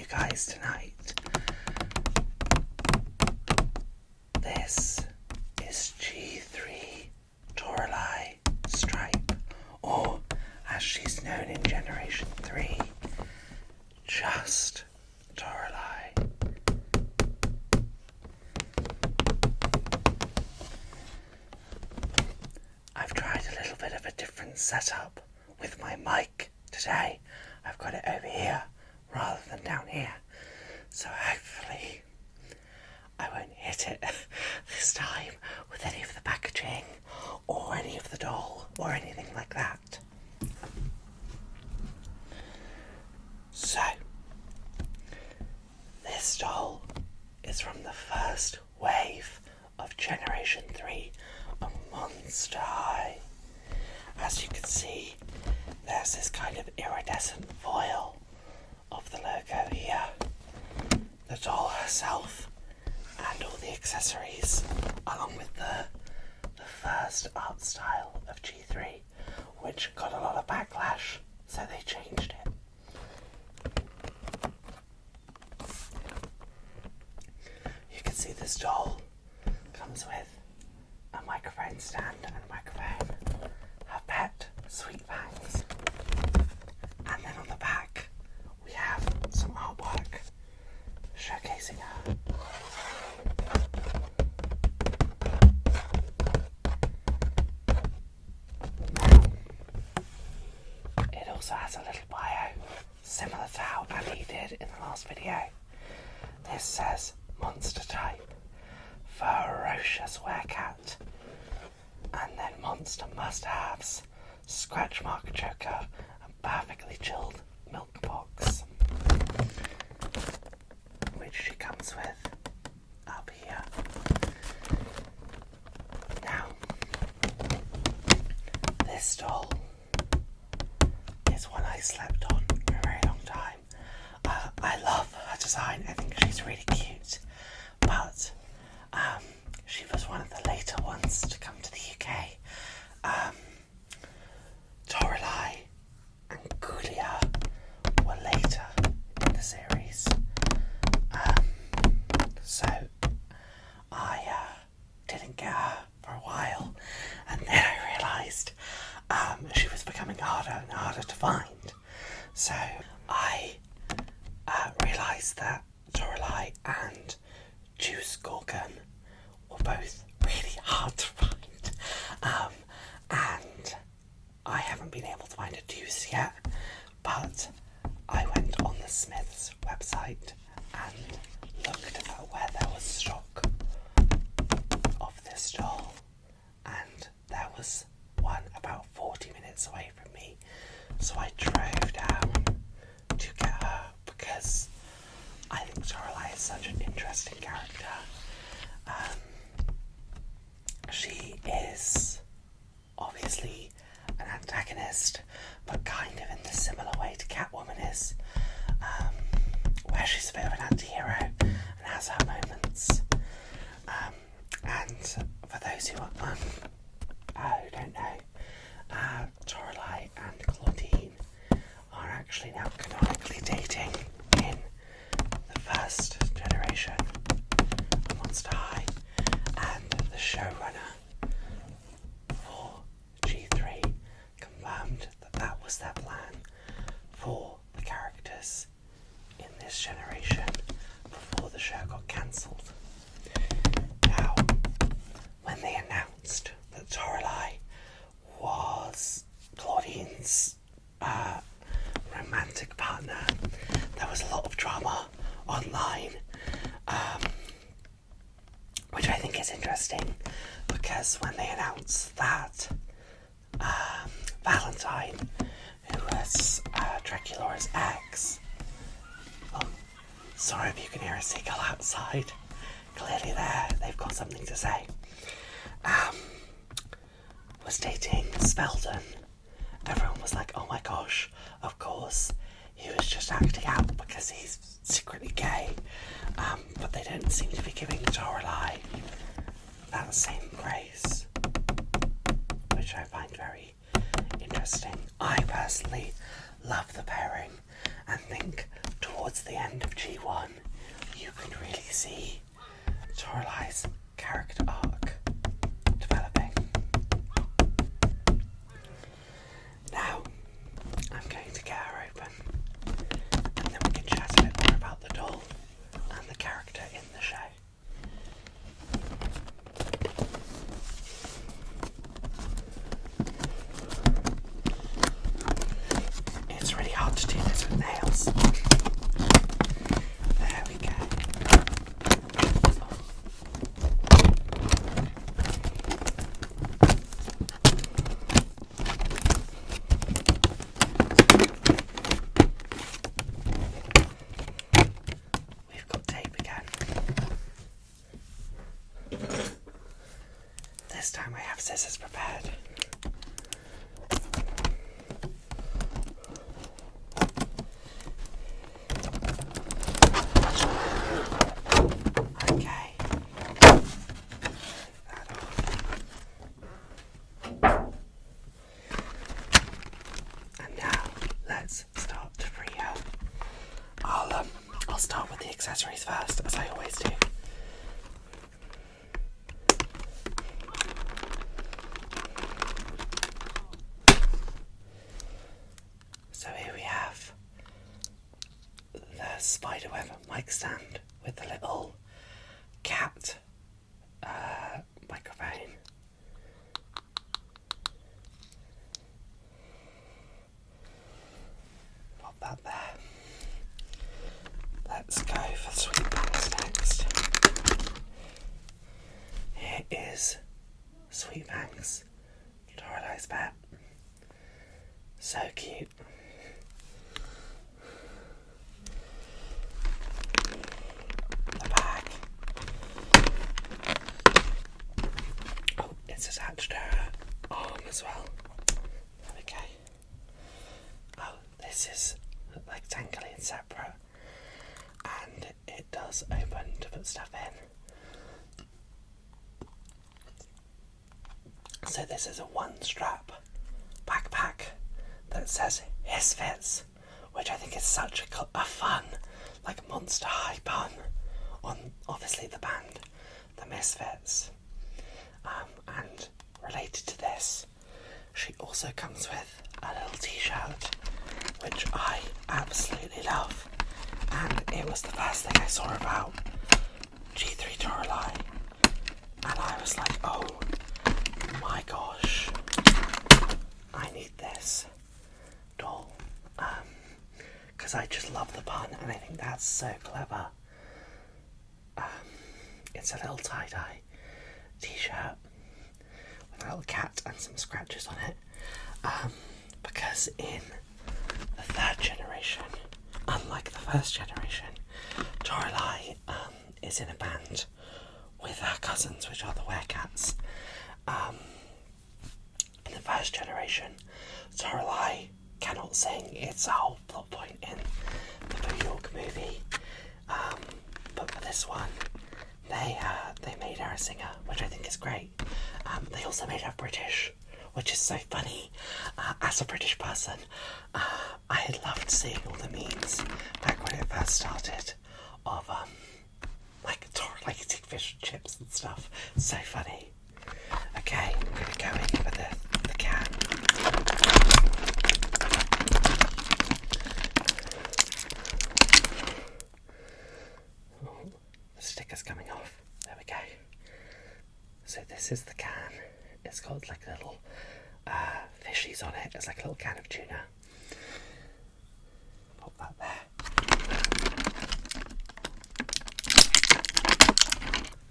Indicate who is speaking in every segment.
Speaker 1: guys tonight. This is G3 Toralei Stripe, or as she's known in Generation 3, just Toralei. I've tried a little bit of a different setup with my mic today. I've got it over here rather than down here, so hopefully I won't hit it this time with any of the packaging or any of the doll or anything like that. So, this doll is from the first wave of Generation 3 of Monster High. As you can see, there's this kind of iridescent foil of the logo here. The doll herself and all the accessories, along with the first art style of G3, which got a lot of backlash, so they changed it. You can see this doll comes with a microphone stand and a microphone, her pet, Sweet Fangs, and then on the back we have some artwork showcasing her. It also has a little bio, similar to how Ali did in the last video. This says Monster Type, Ferocious Werecat, and then Monster Must-Haves, Scratch Mark Joker, and Perfectly Chilled Milk Box, which she comes with up here. Now, this doll is one I slept on for a very long time. I love her design, I think she's really cute, but she was one of the later ones to come to the UK. Toralei and Gulia were later in the series. So I didn't get her for a while, and then I realised she was becoming harder and harder to find. So I realised that Toralei and Juice Gorgon were both really hard to find. And I haven't been able to find a Deuce yet, but I went on the Smiths website and looked at where there was stock of this doll, and there was one about 40 minutes away from me, so I drove down to get her because I think Toralei is such an interesting character. She is obviously an antagonist, but kind of in the similar way to Catwoman is, where she's a bit of an anti-hero and has her moments. And for those who don't know, Toralei and Claudine are actually now canonically dating in the first generation of Monster High, and the showrunner for G3 confirmed that that was their plan for the characters in this generation before the show got cancelled. Now, when they announced that Toralei was Claudine's romantic partner, there was a lot of drama online, which I think is interesting, because when they announced that Valentine, who was Draculaura's ex, sorry if you can hear a seagull outside, clearly they've got something to say, was dating Spelden, everyone was like, oh my gosh, of course, he was just acting out because he's secretly gay, but they don't seem to be giving Toralei that same grace, which I find very interesting. I personally love the pairing and think towards towards the end of G1, you can really see Toralei's character arc developing. Now, I'm going to get her open, and then we can chat a bit more about the doll and the character in the show. It's really hard to do this with nails. There we go. We've got tape again. This time I have scissors prepared. Okay. That off. And now let's start to free her. I'll start with the accessories first, as I always do. So here we have the spiderweb mic stand with the little cat microphone. Pop that there. Let's go for Sweet Bangs next. Here is Sweet Bangs, Toralei's pet. So cute. The bag. Oh, it's attached to her arm as well. There we go. Oh, this is like tangly and separate. And it does open to put stuff in. So this is a one-strap backpack that says His Fits, which I think is such a fun, like Monster High pun on obviously the band, the Misfits. And related to this, she also comes with a little t-shirt, which I absolutely love. And it was the first thing I saw about G3 Toralei, and I was like, oh my gosh, I need this doll, because I just love the pun, and I think that's so clever. It's a little tie-dye t-shirt with a little cat and some scratches on it, because in the third generation, unlike the first generation, Toralei is in a band with her cousins, which are the Werecats. In the first generation, Toralei cannot sing. It's a whole plot point in the New York movie. But for this one, they made her a singer, which I think is great. They also made her British, which is so funny. As a British person, I had loved seeing all the memes back when it first started of like Toralei eating fish and chips and stuff. So funny. Okay, I'm going to go in for the can. Oh, the sticker's coming off. There we go. So this is the can. It's got like little fishies on it. It's like a little can of tuna. Pop that there.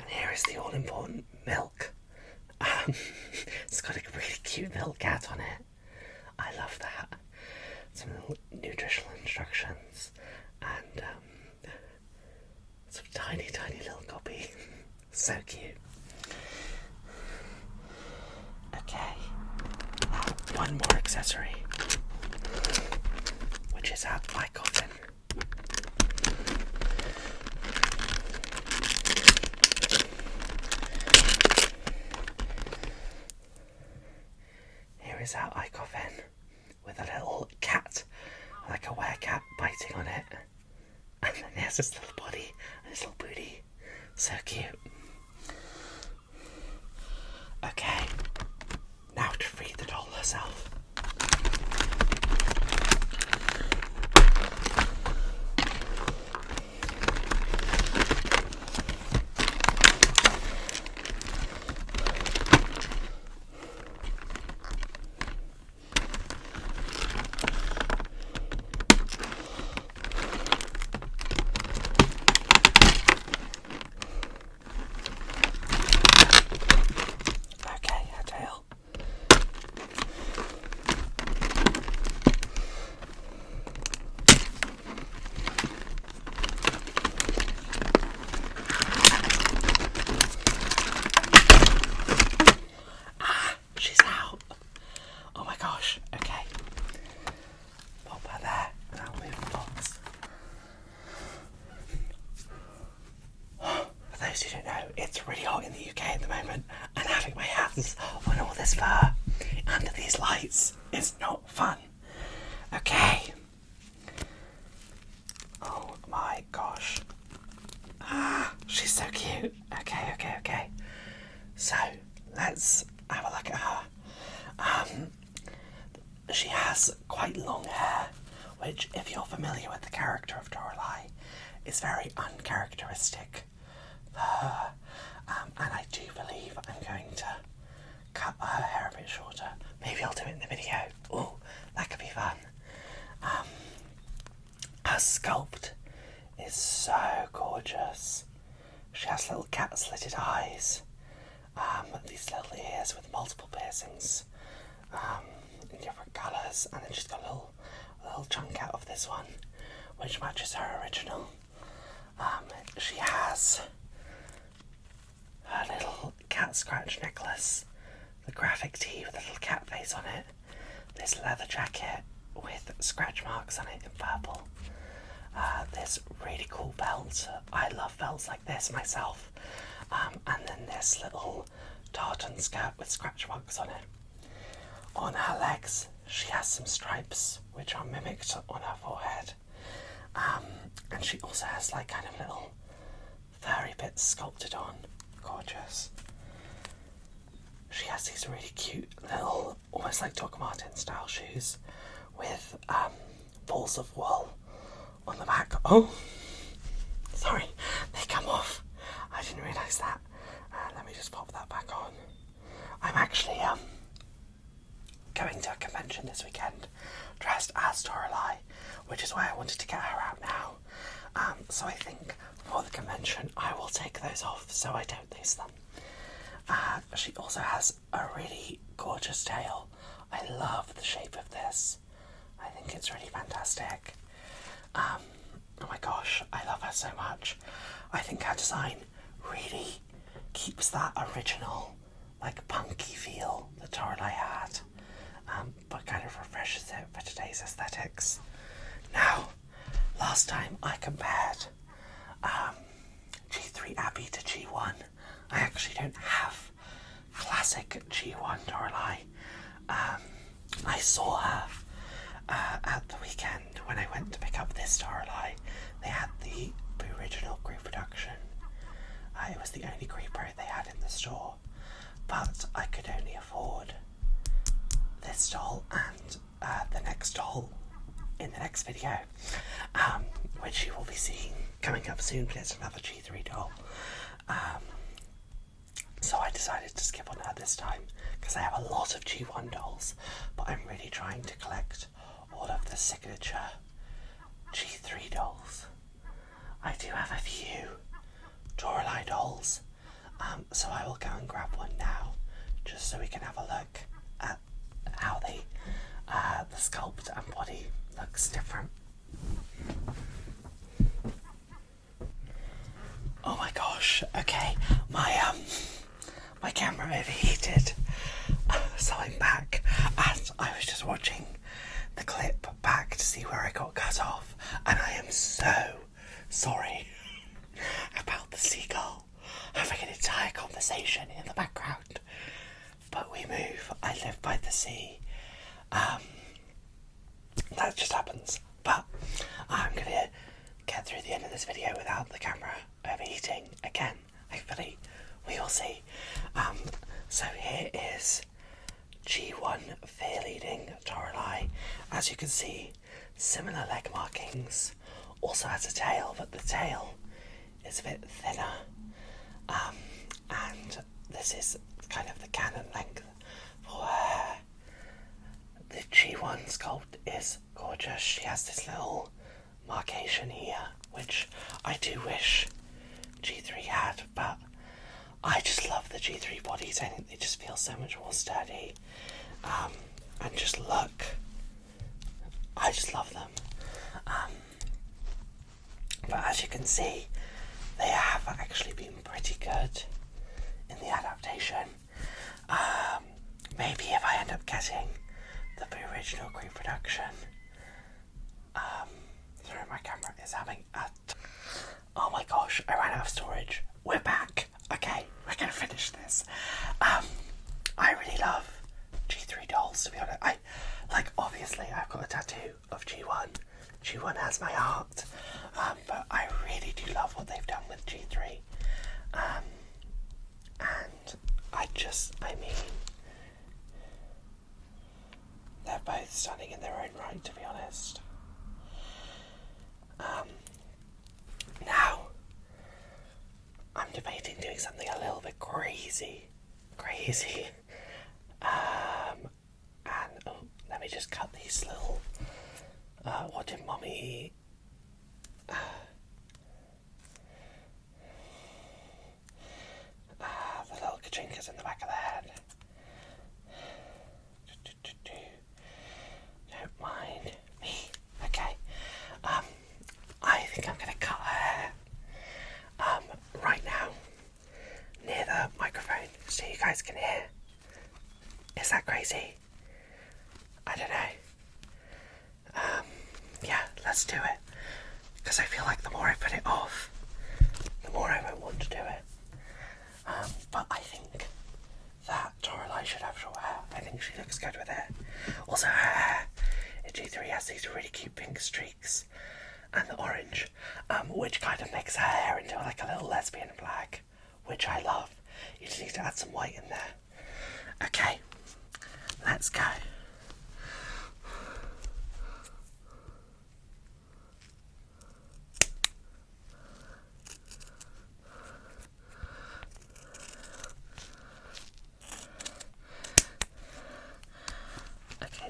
Speaker 1: And here is the all-important milk. It's got a really cute little cat on it. I love that. Some little nutritional instructions and some tiny little copy. So cute. Okay, now one more accessory, which is our eye coffin. Here is our eye coffin with a little cat, like a werecat, biting on it. And then there's his little body and his little booty. So cute. Okay, now to free the doll herself. those who don't know, it's really hot in the UK at the moment, and having my hands on all this fur under these lights is not fun. Okay. Oh my gosh. Ah, she's so cute. Okay. So, let's have a look at her. She has quite long hair, which, if you're familiar with the character of Toralei, is very uncharacteristic for her. And I do believe I'm going to cut her hair a bit shorter. Maybe I'll do it in the video. Oh, that could be fun. Her sculpt is so gorgeous. She has little cat-slitted eyes, these little ears with multiple piercings, in different colours, and then she's got a little chunk out of this one, which matches her original. She has her little cat scratch necklace, the graphic tee with a little cat face on it, this leather jacket with scratch marks on it in purple, this really cool belt. I love belts like this myself. And then this little tartan skirt with scratch marks on it. On her legs, she has some stripes which are mimicked on her forehead. And she also has like kind of little furry bits sculpted on. Gorgeous. She has these really cute little, almost like Doc Marten style shoes with balls of wool on the back. Oh, sorry, they come off. I didn't realise that. Let me just pop that back on. I'm actually going to a convention this weekend dressed as Toralei, which is why I wanted to get her out now. So I think for the convention I will take those off so I don't lose them. She also has a really gorgeous tail. I love the shape of this. I think it's really fantastic. Oh my gosh, I love her so much. I think her design really keeps that original, like punky feel that Toralei had, but kind of refreshes it for today's aesthetics. Now, last time I compared G3 Abbey to G1. I actually don't have classic G1 Toralei. I saw her at the weekend when I went to pick up this Toralei. They had the original group production. It was the only creeper they had in the store, but I could only afford this doll and the next doll in the next video, which you will be seeing coming up soon, but it's another G3 doll. So I decided to skip on her this time because I have a lot of G1 dolls, but I'm really trying to collect all of the signature G3 dolls. I do have a few Toralei dolls, so I will go and grab one now, just so we can have a look at how the sculpt and body looks different. Oh my gosh, okay, my camera overheated, so I'm back, and I was just watching the clip back to see where I got cut off, and I am so sorry about the seagull having an entire conversation in the background. But we move. I live by the sea. That just happens. But I'm going to get through the end of this video without the camera overheating again. Hopefully, we will see. So here is G1 Fear Leading Toralei. As you can see, similar leg markings. Also has a tail, but the tail is a bit thinner. And this is kind of the canon length for her. The G1 sculpt is gorgeous. She has this little markation here, which I do wish G3 had, but I just love the G3 bodies. I think they just feel so much more sturdy. And just look, I just love them. But as you can see, they have actually been pretty good in the adaptation. Maybe if I end up getting the original reproduction. Sorry, my camera is having a... Oh my gosh, I ran out of storage. We're back. Okay, we're gonna finish this. I really love G3 dolls, to be honest. Obviously, I've got a tattoo of G1. G1 has my heart. But I really do love what they've done with G3. And I mean, they're both stunning in their own right, to be honest. Now, I'm debating doing something a little bit crazy. And let me just cut these little. What did Mommy? The little kachinkas in the back of the head. Don't mind me. Okay. I think I'm gonna cut her hair. Right now, near the microphone, so you guys can hear. Is that crazy? I don't know. Yeah, let's do it. Because I feel like the more I put it off, the more I won't want to do it. But I think that Toralei should have short hair. I think she looks good with it. Also, her hair in G3 has these really cute pink streaks and the orange, which kind of makes her hair into like a little lesbian flag, which I love. You just need to add some white in there. Okay, let's go.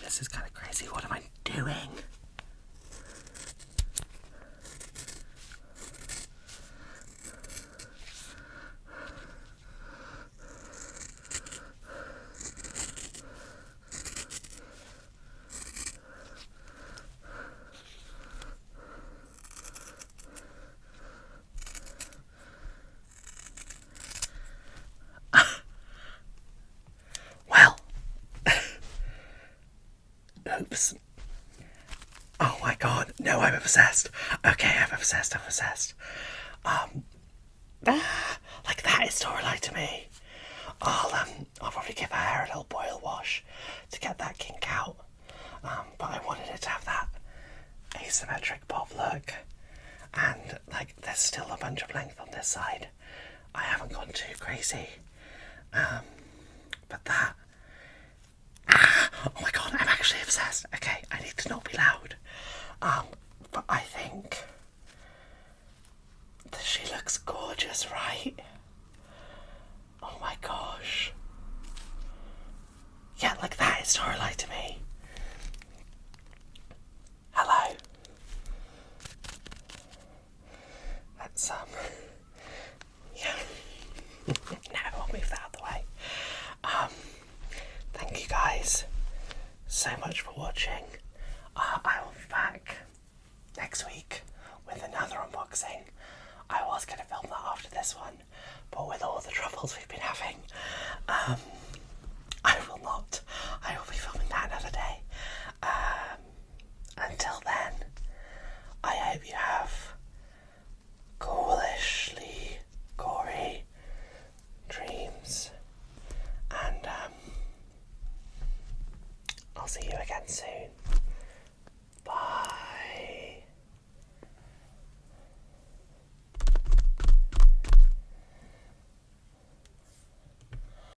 Speaker 1: This is kind of crazy. What am I doing? Oops. Oh my god. No, I'm obsessed. Okay, I'm obsessed. Like that is Toralei to me. I'll probably give her hair a little boil wash to get that kink out. But I wanted it to have that asymmetric bob look. And there's still a bunch of length on this side. I haven't gone too crazy. But that... Oh my god, I'm actually obsessed. Okay, I need to not be loud. But I think that she looks gorgeous, right? Oh my gosh. Yeah, that is Toralei to me. Hello. Let's, yeah. No, I'll move that out of the way. Thank you guys so much for watching. I will be back next week with another unboxing. I was going to film that after this one, but with all the troubles we've been having, I will not. I will be filming that another day. Until then, I hope you have ghoulishly gory dreams, and I'll see you again soon.